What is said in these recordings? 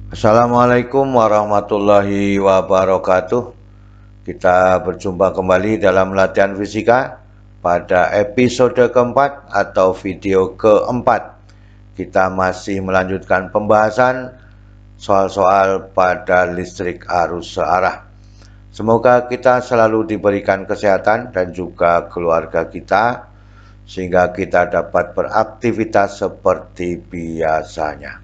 Assalamualaikum warahmatullahi wabarakatuh. Kita berjumpa kembali dalam latihan fisika pada episode keempat atau video keempat. Kita masih melanjutkan pembahasan soal-soal pada listrik arus searah. Semoga kita selalu diberikan kesehatan dan juga keluarga kita sehingga kita dapat beraktivitas seperti biasanya.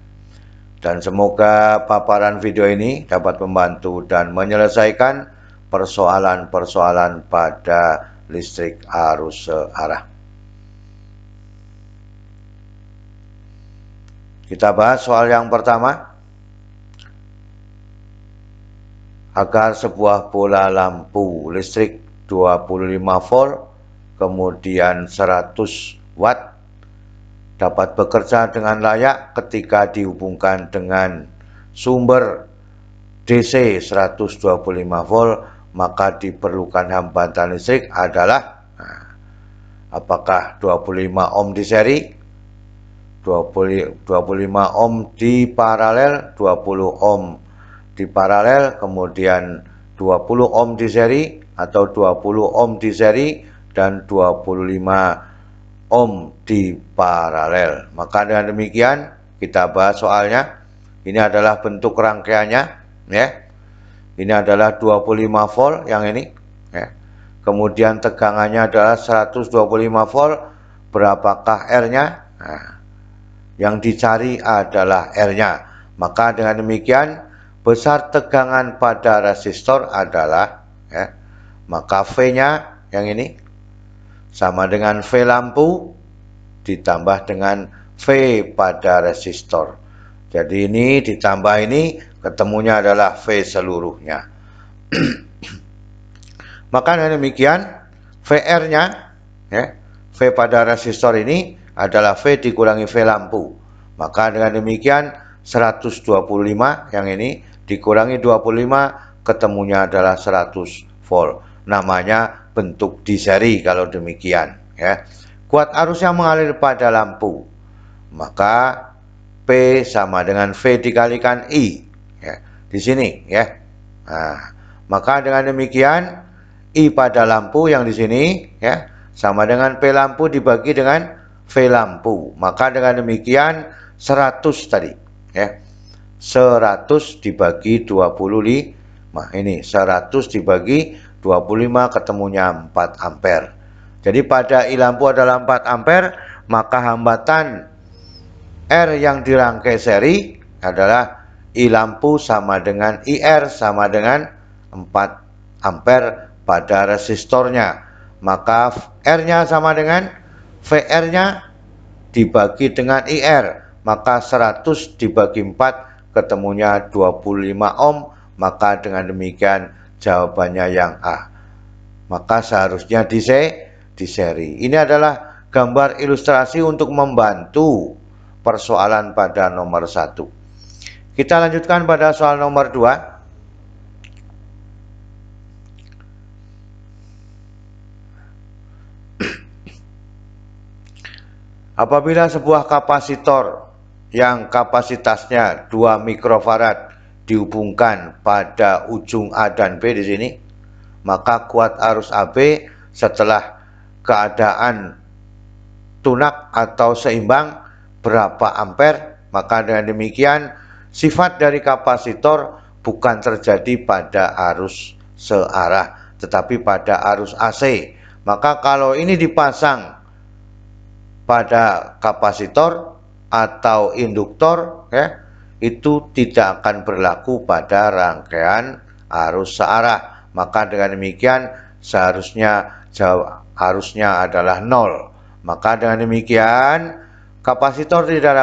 Dan semoga paparan video ini dapat membantu dan menyelesaikan persoalan-persoalan pada listrik arus searah. Kita bahas soal yang pertama. Agar sebuah bola lampu listrik 25 volt kemudian 100 watt dapat bekerja dengan layak ketika dihubungkan dengan sumber DC 125 volt, maka diperlukan hambatan listrik adalah apakah 25 ohm di seri, 25 ohm di paralel, 20 ohm di paralel, kemudian 20 ohm di seri atau 20 ohm di seri dan 25 ohm di paralel. Maka dengan demikian kita bahas soalnya. Ini adalah bentuk rangkaiannya, ya. Ini adalah 25 volt yang ini, ya. Kemudian tegangannya adalah 125 volt. Berapakah R-nya? Nah, yang dicari adalah R-nya. Maka dengan demikian besar tegangan pada resistor adalah, ya, maka V-nya yang ini sama dengan V lampu ditambah dengan V pada resistor. Jadi ini ditambah ini ketemunya adalah V seluruhnya. Maka dengan demikian VR-nya, ya, V pada resistor ini adalah V dikurangi V lampu. Maka dengan demikian 125 yang ini dikurangi 25 ketemunya adalah 100 volt. Namanya bentuk di seri kalau demikian, ya. Kuat arus yang mengalir pada lampu, maka P sama dengan V dikalikan I, ya, di sini, ya. Nah, maka dengan demikian I pada lampu yang di sini, ya, sama dengan P lampu dibagi dengan V lampu. Maka dengan demikian 100 tadi, ya. 100 dibagi 25. Ini 100 dibagi 25 ketemunya 4 ampere. Jadi pada I lampu adalah 4 ampere, maka hambatan R yang dirangkai seri adalah I lampu sama dengan IR sama dengan 4 ampere pada resistornya. Maka R-nya sama dengan VR-nya dibagi dengan IR, maka 100 dibagi 4 ketemunya 25 ohm. Maka dengan demikian jawabannya yang A. Maka seharusnya di seri. Ini adalah gambar ilustrasi untuk membantu persoalan pada nomor 1. Kita lanjutkan pada soal nomor 2. Apabila sebuah kapasitor yang kapasitasnya 2 mikrofarad dihubungkan pada ujung A dan B di sini, maka kuat arus AB setelah keadaan tunak atau seimbang berapa ampere. Maka dengan demikian sifat dari kapasitor bukan terjadi pada arus searah tetapi pada arus AC. Maka kalau ini dipasang pada kapasitor atau induktor, ya, itu tidak akan berlaku pada rangkaian arus searah. Maka dengan demikian seharusnya arusnya adalah 0. Maka dengan demikian kapasitor tidak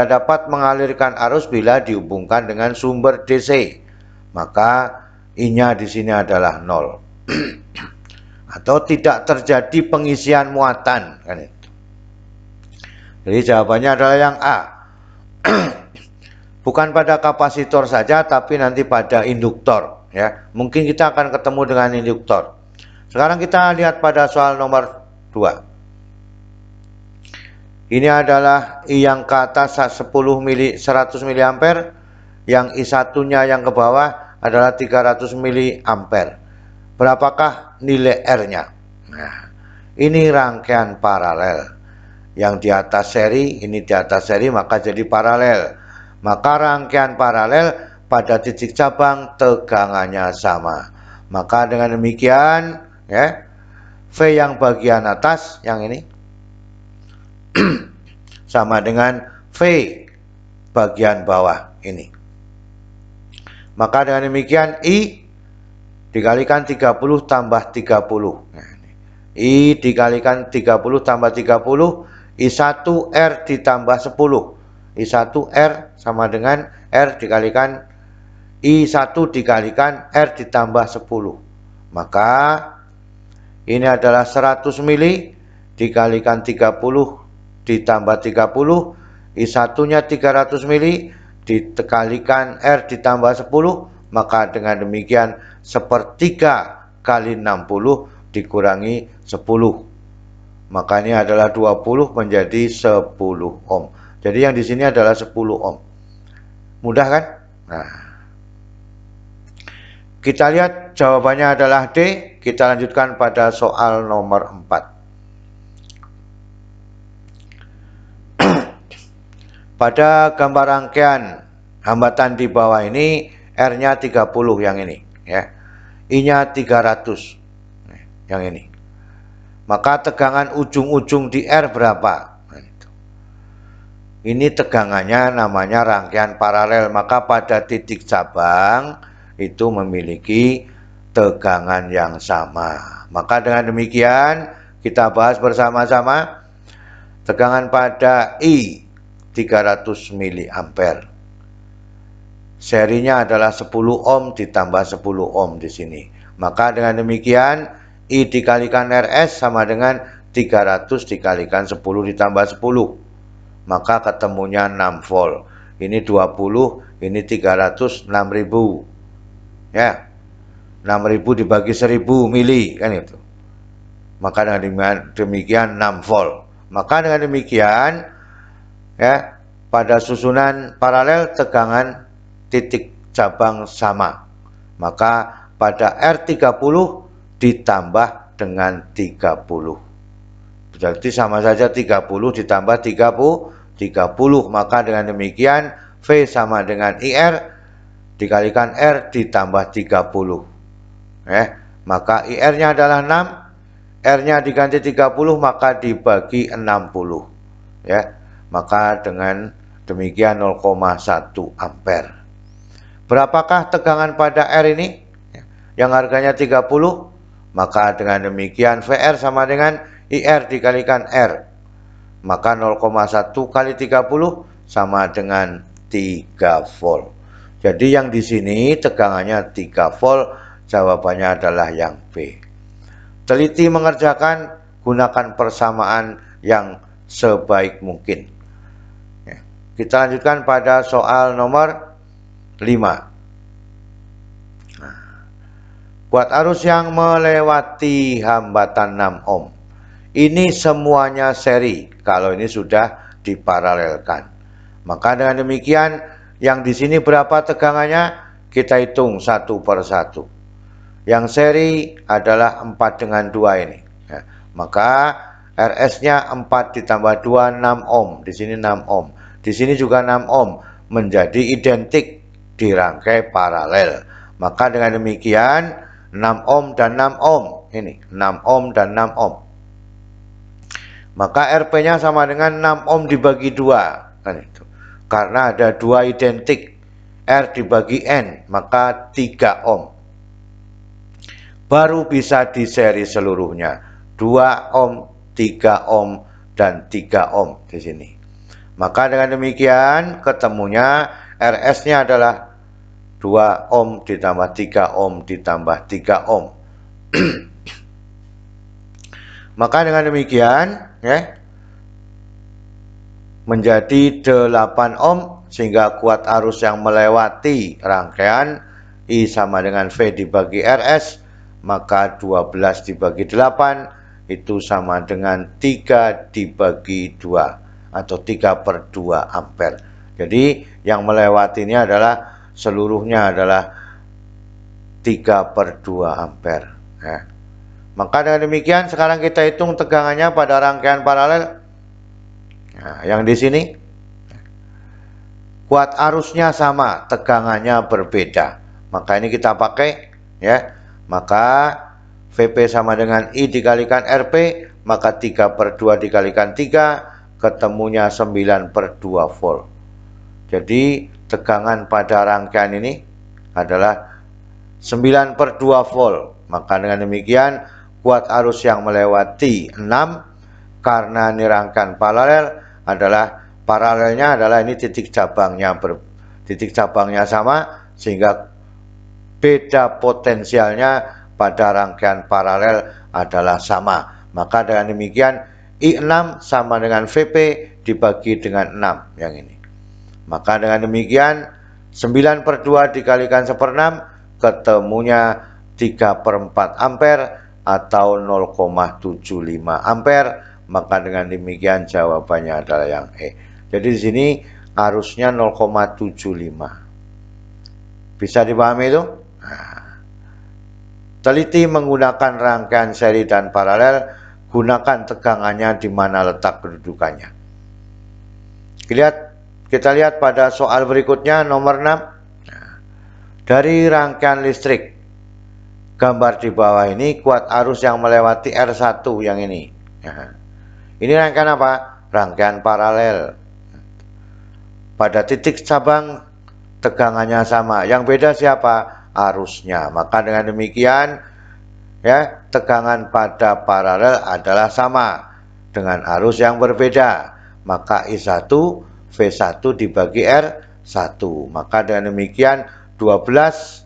dapat mengalirkan arus bila dihubungkan dengan sumber DC. Maka I-nya di sini adalah 0. Atau tidak terjadi pengisian muatan, kan itu. Jadi jawabannya adalah yang A. Bukan pada kapasitor saja tapi nanti pada induktor, ya. Mungkin kita akan ketemu dengan induktor. Sekarang kita lihat pada soal nomor 2. Ini adalah I yang ke atas 100 mA, yang I1-nya yang ke bawah adalah 300 mA. Berapakah nilai R-nya? Nah, ini rangkaian paralel. Yang di atas seri, ini di atas seri, maka jadi paralel. Maka rangkaian paralel pada titik cabang tegangannya sama. Maka dengan demikian, ya, V yang bagian atas, yang ini, sama dengan V bagian bawah ini. Maka dengan demikian I dikalikan 30 tambah 30. Nah, I dikalikan 30 tambah 30, I1R ditambah 10. I1R sama dengan R dikalikan I1 dikalikan R ditambah 10. Maka ini adalah 100 mili dikalikan 30 ditambah 30, I1-nya 300 mili dikalikan R ditambah 10, maka dengan demikian 1/3 kali 60 dikurangi 10. Maka ini adalah 20 menjadi 10 ohm. Jadi yang di sini adalah 10 ohm. Mudah kan? Nah, kita lihat jawabannya adalah D. Kita lanjutkan pada soal nomor 4. Pada gambar rangkaian hambatan di bawah ini, R-nya 30 yang ini, ya. I-nya 300 yang ini. Maka tegangan ujung-ujung di R berapa? Nah, itu. Ini tegangannya namanya rangkaian paralel. Maka pada titik cabang itu memiliki tegangan yang sama. Maka dengan demikian kita bahas bersama-sama tegangan pada I 300 mA. Serinya adalah 10 ohm ditambah 10 ohm di sini. Maka dengan demikian I dikalikan RS sama dengan 300 dikalikan 10 ditambah 10. Maka ketemunya 6 volt. Ini 20, ini 300, 6000. Ya. 6000 dibagi 1000 mili kan itu. Maka dengan demikian 6 volt. Maka dengan demikian, ya, pada susunan paralel tegangan titik cabang sama. Maka pada R30 ditambah dengan 30. Berarti sama saja 30 ditambah 30. Maka dengan demikian V sama dengan IR dikalikan R ditambah 30. Maka IR-nya adalah 6. R-nya diganti 30 maka dibagi 60. Ya. Maka dengan demikian 0,1 ampere. Berapakah tegangan pada R ini? Yang harganya 30. Maka dengan demikian VR sama dengan IR dikalikan R. Maka 0,1 kali 30 sama dengan 3 volt. Jadi yang di sini tegangannya 3 volt. Jawabannya adalah yang B. Teliti mengerjakan, gunakan persamaan yang sebaik mungkin. Kita lanjutkan pada soal nomor 5. Buat arus yang melewati hambatan 6 ohm. Ini semuanya seri kalau ini sudah diparalelkan. Maka dengan demikian yang di sini berapa tegangannya? Kita hitung satu per satu. Yang seri adalah 4 dengan 2 ini. Ya, maka RS-nya 4 ditambah 2 6 ohm. Di sini 6 ohm. Di sini juga 6 ohm. Menjadi identik dirangkai paralel. Maka dengan demikian 6 ohm dan 6 ohm. Ini 6 ohm dan 6 ohm. Maka RP-nya sama dengan 6 ohm dibagi 2. Kan itu. Karena ada 2 identik. R dibagi N. Maka 3 ohm. Baru bisa di seri seluruhnya. 2 ohm, 3 ohm, dan 3 ohm di sini. Maka dengan demikian ketemunya RS-nya adalah 2 ohm ditambah 3 ohm ditambah 3 ohm. Maka dengan demikian, ya, menjadi 8 ohm sehingga kuat arus yang melewati rangkaian I sama dengan V dibagi RS, maka 12 dibagi 8 itu sama dengan 3 dibagi 2. atau 3/2 ampere. Jadi yang melewati ini adalah seluruhnya adalah 3/2 ampere. Ya. Maka dengan demikian sekarang kita hitung tegangannya pada rangkaian paralel. Nah, yang di sini kuat arusnya sama, tegangannya berbeda. Maka ini kita pakai ya. Maka VP sama dengan I dikalikan RP, maka 3/2 dikalikan 3, ketemunya 9/2 volt. Jadi tegangan pada rangkaian ini adalah 9/2 volt. Maka dengan demikian kuat arus yang melewati 6, karena ini rangkaian paralel adalah paralelnya adalah ini titik cabangnya sama, sehingga beda potensialnya pada rangkaian paralel adalah sama. Maka dengan demikian I6 sama dengan VP dibagi dengan 6 yang ini. Maka dengan demikian 9/2 dikalikan 1/6 ketemunya 3/4 ampere atau 0,75 ampere. Maka dengan demikian jawabannya adalah yang E. Jadi di sini arusnya 0,75. Bisa dipahami itu? Nah, teliti menggunakan rangkaian seri dan paralel, gunakan tegangannya di mana letak kedudukannya. Kita lihat pada soal berikutnya nomor 6. Nah, dari rangkaian listrik, gambar di bawah ini kuat arus yang melewati R1 yang ini. Nah, ini rangkaian apa? Rangkaian paralel. Pada titik cabang tegangannya sama. Yang beda siapa? Arusnya. Maka dengan demikian ya, tegangan pada paralel adalah sama dengan arus yang berbeda. Maka I1 V1 dibagi R1. Maka dengan demikian 12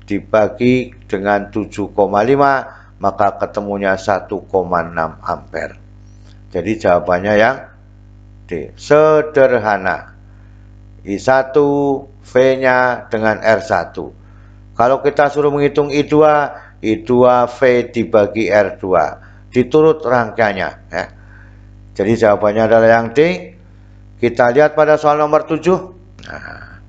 dibagi dengan 7,5, maka ketemunya 1,6 ampere. Jadi jawabannya yang D. Sederhana. I1 V-nya dengan R1. Kalau kita suruh menghitung I2 V dibagi R2, diturut rangkaiannya ya. Jadi jawabannya adalah yang D. Kita lihat pada soal nomor 7. Nah,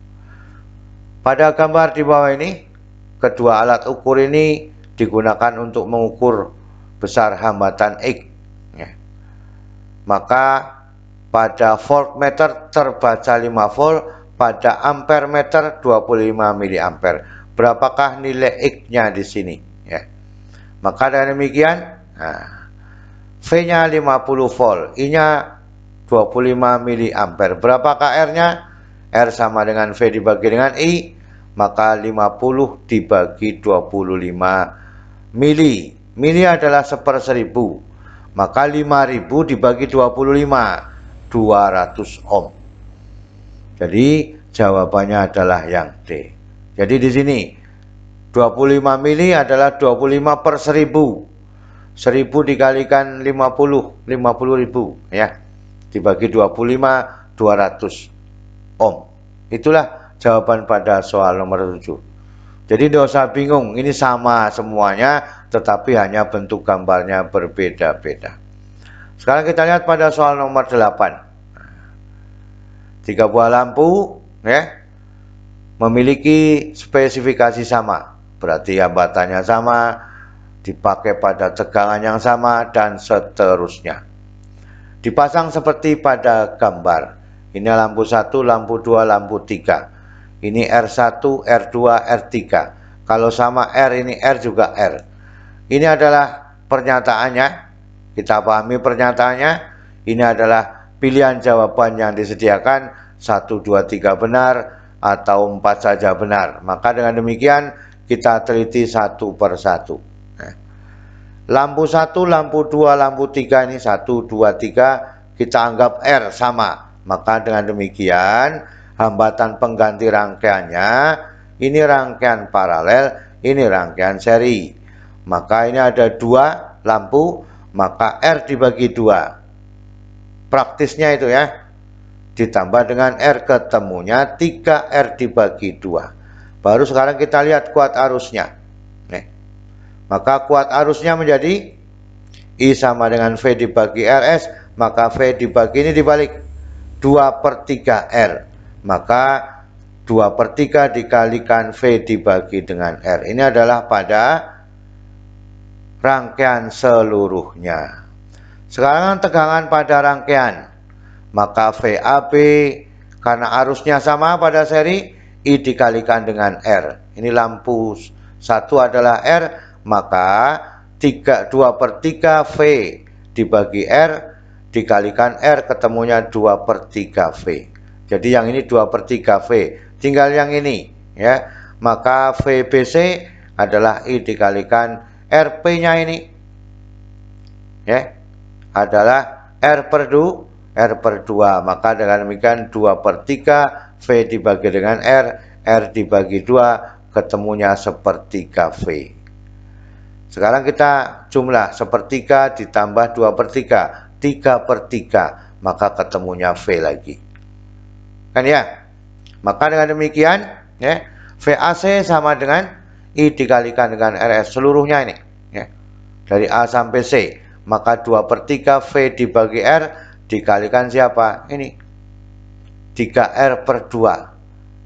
pada gambar di bawah ini, kedua alat ukur ini digunakan untuk mengukur besar hambatan X ya. Maka pada voltmeter terbaca 5 volt, pada ampere meter 25 miliampere. Berapakah nilai X-nya di sini ya? Maka dengan demikian, nah, V-nya 50 volt, I-nya 25 miliampere. Berapakah R-nya? R sama dengan V dibagi dengan I, maka 50 dibagi 25 mili. Mili adalah 1/1000. Maka 5000 dibagi 25, 200 ohm. Jadi jawabannya adalah yang D. Jadi di sini 25 mili adalah 25/1000. 1000 dikalikan 50, 50.000 ya. Dibagi 25, 200 ohm. Itulah jawaban pada soal nomor 7. Jadi tidak usah bingung, ini sama semuanya, tetapi hanya bentuk gambarnya berbeda-beda. Sekarang kita lihat pada soal nomor 8. 3 buah lampu ya, memiliki spesifikasi sama, berarti hambatannya sama, dipakai pada tegangan yang sama, dan seterusnya. Dipasang seperti pada gambar. Ini lampu 1, lampu 2, lampu 3. Ini R1, R2, R3. Kalau sama R, ini R juga R. Ini adalah pernyataannya. Kita pahami pernyataannya. Ini adalah pilihan jawaban yang disediakan 1, 2, 3 benar atau 4 saja benar. Maka dengan demikian kita teliti satu per satu. Lampu 1, lampu 2, lampu 3 ini 1, 2, 3 kita anggap R sama. Maka dengan demikian hambatan pengganti rangkaiannya ini rangkaian paralel, ini rangkaian seri. Maka ini ada 2 lampu, maka R dibagi 2. Praktisnya itu ya. Ditambah dengan R ketemunya 3R dibagi 2. Baru sekarang kita lihat kuat arusnya. Maka kuat arusnya menjadi I sama dengan V dibagi RS, maka V dibagi ini dibalik. 2/3 R. Maka 2/3 dikalikan V dibagi dengan R. Ini adalah pada rangkaian seluruhnya. Sekarang tegangan pada rangkaian. Maka VAB karena arusnya sama pada seri, I dikalikan dengan R. Ini lampu 1 adalah R, maka 2/3 V dibagi R dikalikan R ketemunya 2/3 V. Jadi yang ini 2/3 V. Tinggal yang ini ya. Maka VBC adalah I dikalikan RP-nya ini ya. Adalah R/2. Maka dengan demikian 2/3 V dibagi dengan R dibagi 2 ketemunya 1/3 V. Sekarang kita jumlah 1/3 ditambah 2/3, 3/3, maka ketemunya V lagi. Kan ya? Maka dengan demikian ya, VAC sama dengan I dikalikan dengan RS seluruhnya ini ya. Dari A sampai C. Maka 2/3 V dibagi R dikalikan siapa? Ini 3R/2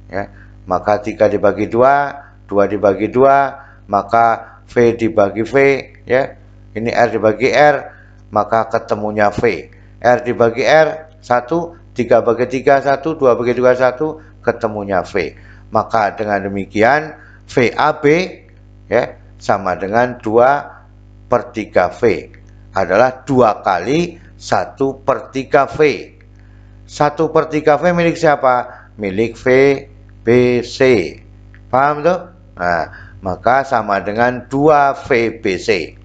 ya. Maka 3 dibagi 2, 2 dibagi 2, maka V dibagi V ya. Ini R dibagi R, maka ketemunya V. R dibagi R 1, 3 bagi 3 1, 2 bagi 2 1, ketemunya V. Maka dengan demikian VAB ya sama dengan 2/3 V. Adalah 2 kali 1/3 V. 1/3 V milik siapa? Milik VBC. Paham tuh? Nah, maka sama dengan 2 VBC.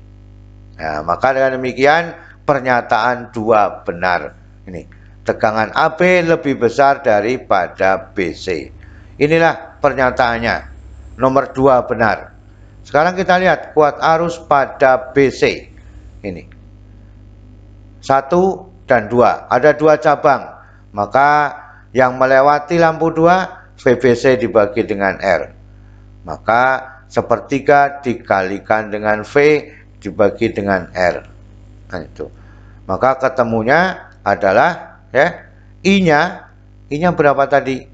Nah, maka dengan demikian pernyataan 2 benar. Ini tegangan AB lebih besar daripada BC. Inilah pernyataannya. Nomor 2 benar. Sekarang kita lihat kuat arus pada BC. Ini 1 dan 2. Ada 2 cabang. Maka yang melewati lampu 2 VBC dibagi dengan R. Maka 1/3 dikalikan dengan V dibagi dengan R. Nah, itu. Maka ketemunya adalah ya, I-nya berapa tadi?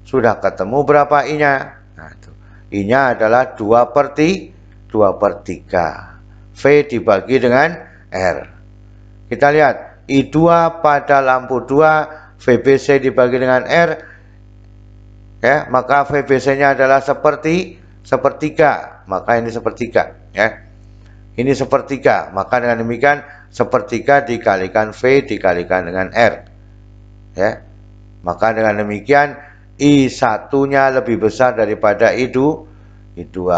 Sudah ketemu berapa I-nya? Nah, itu. I-nya adalah 2/3. V dibagi dengan R. Kita lihat I2 pada lampu 2 VBC dibagi dengan R ya, maka VBC-nya adalah 1/3. Maka ini 1/3 ya. Ini 1/3. Maka dengan demikian 1/3 dikalikan V dikalikan dengan R ya. Maka dengan demikian I1-nya lebih besar daripada I2.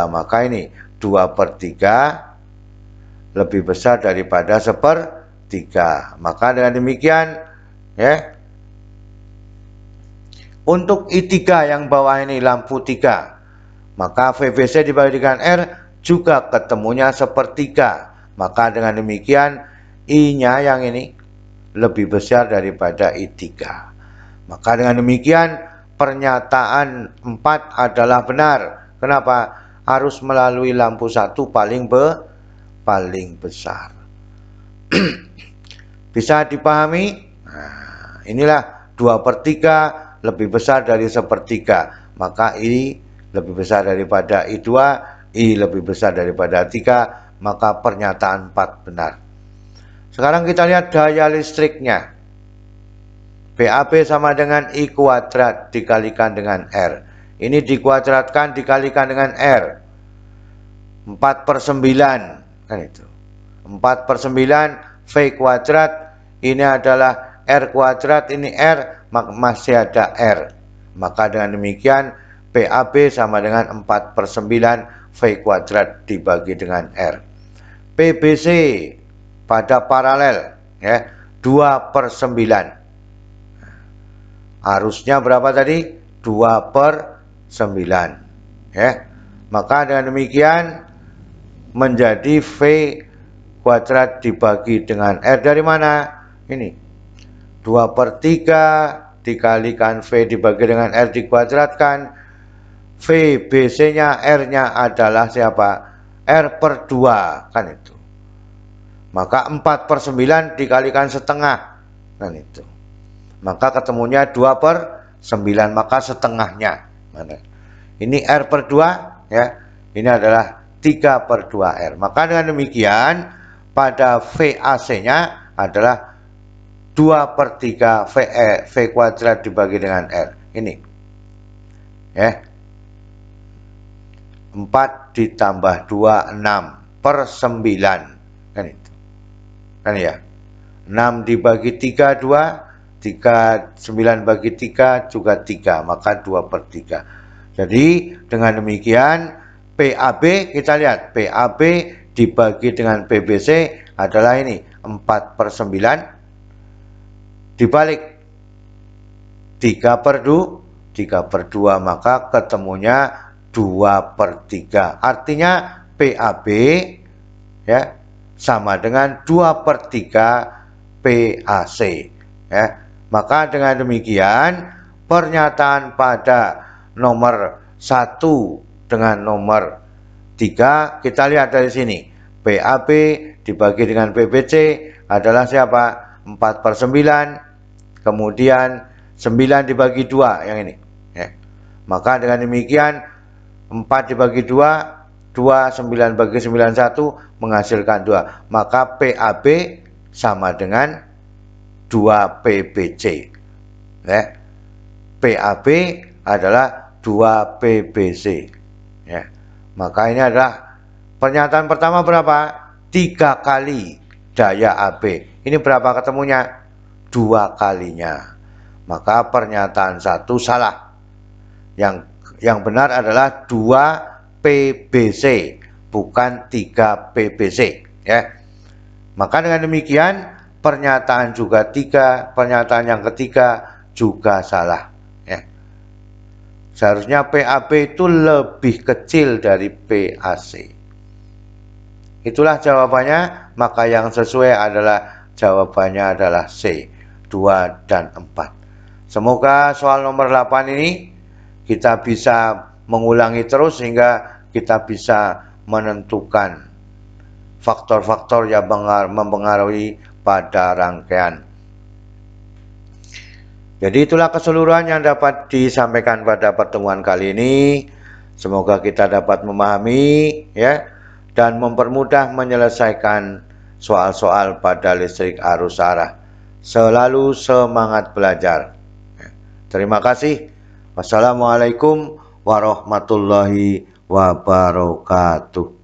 Maka ini 2/3 lebih besar daripada 1/3. Maka dengan demikian ya, untuk I3 yang bawah ini lampu 3, maka VBC dibagi dengan R juga ketemunya 1/3. Maka dengan demikian I-nya yang ini lebih besar daripada I3. Maka dengan demikian pernyataan 4 adalah benar. Kenapa? Arus melalui lampu 1 paling besar. Bisa dipahami? Nah, inilah 2/3 lebih besar dari 1/3. Maka I lebih besar daripada I2, I lebih besar daripada 3. Maka pernyataan 4 benar. Sekarang kita lihat daya listriknya. BAB sama dengan I kuadrat dikalikan dengan R. Ini dikuadratkan dikalikan dengan R. 4/9 kan itu. 4/9 V kuadrat, ini adalah R kuadrat, ini R, masih ada R. Maka dengan demikian BAB sama dengan 4/9 V kuadrat dibagi dengan R. PBC pada paralel ya, 2/9. Arusnya berapa tadi? 2/9 ya. Maka dengan demikian menjadi V kuadrat dibagi dengan R dari mana? Ini 2/3 dikalikan V dibagi dengan R dikuadratkan. VBC-nya R-nya adalah siapa? R/2 kan itu. Maka 4/9 dikalikan setengah kan itu. maka ketemunya 2/9, maka setengahnya. Ini R per 2 ya. Ini adalah 3/2R. Maka dengan demikian pada VAC-nya adalah 2/3 V kuadrat dibagi dengan R. Ini ya. 4 ditambah 2, 6/9. Kan itu. Kan ya. 6 dibagi 3, 2. 9 bagi 3 juga 3. Maka 2/3. Jadi dengan demikian PAB, kita lihat PAB dibagi dengan PBC adalah ini 4/9. Dibalik 3/2, maka ketemunya 2/3. Artinya PAB ya sama dengan 2/3 PAC ya. Maka dengan demikian pernyataan pada nomor 1 dengan nomor 3 kita lihat dari sini. PAB dibagi dengan PBC adalah siapa? 4/9. Kemudian 9 dibagi 2 yang ini ya. Maka dengan demikian 4 dibagi 2, 2, 9 bagi 9, 1 menghasilkan 2. Maka PAB sama dengan 2 PBC ya. PAB adalah 2 PBC ya. Maka ini adalah pernyataan pertama berapa? 3 kali daya AB. Ini berapa ketemunya? 2 kalinya. Maka pernyataan 1 salah. Yang benar adalah 2 PBC, bukan 3 PBC ya. Maka dengan demikian pernyataan yang ketiga juga salah ya. Seharusnya PAB itu lebih kecil dari PAC. Itulah jawabannya, maka yang sesuai adalah jawabannya adalah C, 2 dan 4. Semoga soal nomor 8 ini kita bisa mengulangi terus sehingga kita bisa menentukan faktor-faktor yang mempengaruhi pada rangkaian. Jadi itulah keseluruhan yang dapat disampaikan pada pertemuan kali ini. Semoga kita dapat memahami ya dan mempermudah menyelesaikan soal-soal pada listrik arus arah. Selalu semangat belajar. Terima kasih. Wassalamualaikum warahmatullahi wabarakatuh.